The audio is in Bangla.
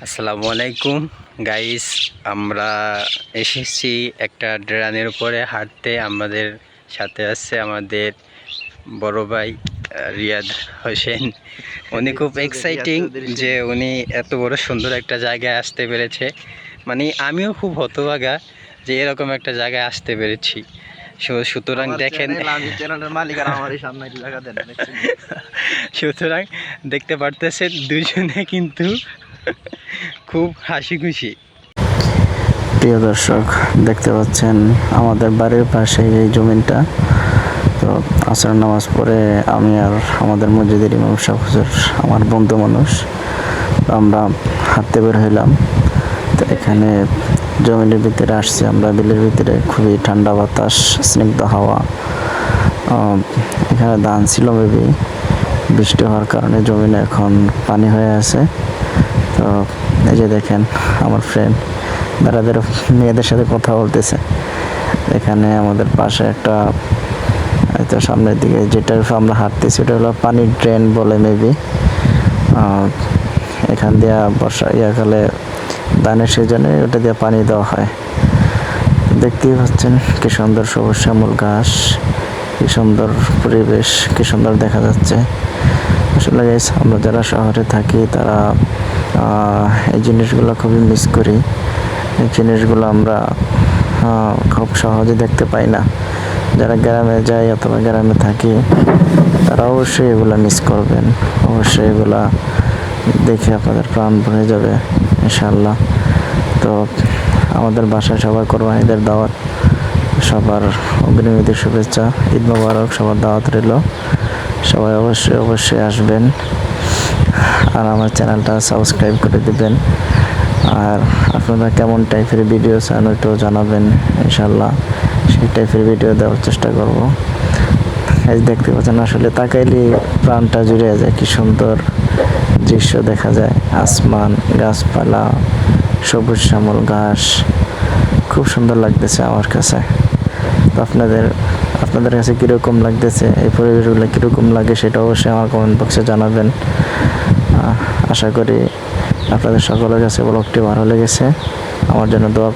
আসসালামু আলাইকুম গাইস, আমরা এসেছি একটা ড্রেনের উপরে হাঁটতে। আমাদের সাথে আছে আমাদের বড় ভাই রিয়াদ হোসেন। উনি খুব এক্সাইটিং যে উনি এত বড় সুন্দর একটা জায়গায় আসতে পেরেছে। মানে আমিও খুব হতভাগা যে এরকম একটা জায়গায় আসতে পেরেছি। সুতরাং দেখেন, সুতরাং দেখতে পারতেছেন দুজনে কিন্তু খুব হাসি খুশি। প্রিয় দর্শক, দেখতে পাচ্ছেন আমাদের বাড়ির পাশে এই জমিনটা। তো আসরের নামাজ পড়ে আমি আর আমাদের মসজিদের ইমাম সাহেব হুজুর, আমার বন্ধু মানুষ, আমরা হাঁটতে বের হইলাম। তো এখানে জমিনের ভিতরে আসছি আমরা, বিলের ভিতরে খুবই ঠান্ডা বাতাস, স্নিগ্ধ হাওয়া। এখানে ধান ছিল, মেবি বৃষ্টি হওয়ার কারণে জমিনে এখন পানি হয়ে আছে। তো এই যে দেখেন আমার ফ্রেন্ড দাঁড়াদের মেয়েদের সাথে কথা বলতেছে। এখানে আমাদের পাশে একটা সামনের দিকে যেটা আমরা হাঁটতেছি ওটা হলো পানির ড্রেন বলে মেবি। এখান দিয়ে বর্ষা ইয়াকালে ধানের সিজনে ওটা দিয়ে পানি দেওয়া হয়। দেখতেই পাচ্ছেন কি সুন্দর সবুজ শ্যামল ঘাস, কি সুন্দর পরিবেশ, কি সুন্দর দেখা যাচ্ছে। আসলে গাইস, আমরা যারা শহরে থাকি তারা এই জিনিসগুলো খুবই মিস করি। এই জিনিসগুলো আমরা খুব সহজে দেখতে পাই না। যারা গ্রামে যায় অথবা গ্রামে থাকি তারা অবশ্যই এগুলো মিস করবেন। অবশ্যই এগুলা দেখে আপনাদের প্রাণ ভরে যাবে ইনশাআল্লাহ। তো আমাদের বাসায় সবার কোরবানিদের দাওয়াত, সবার অগ্রিম ঈদের শুভেচ্ছা, ঈদ মোবারক, সবার দাওয়াত রইল। সবাই অবশ্যই আসবেন আর আমার চ্যানেলটা সাবস্ক্রাইব করে দিবেন। আর আপনারা কেমন টাইপের ভিডিও চান ওইটাও জানাবেন, ইনশাল্লাহ সেই টাইপের ভিডিও দেওয়ার চেষ্টা করব। এই দেখতে পাচ্ছেন, আসলে তাকাইলে প্রাণটা জুড়ে যায়, কি সুন্দর দৃশ্য দেখা যায়। আসমান, গাছপালা, সবুজ শ্যামল ঘাস, খুব সুন্দর লাগতেছে আমার কাছে। তো আপনাদের কাছে কীরকম লাগতেছে, এই পরিবেশগুলো কীরকম লাগে সেটা অবশ্যই আমার কমেন্ট বক্সে জানাবেন। আশা করি আপনাদের সকলের কাছে ব্লগটি ভালো লেগেছে। আমার জন্য দোয়া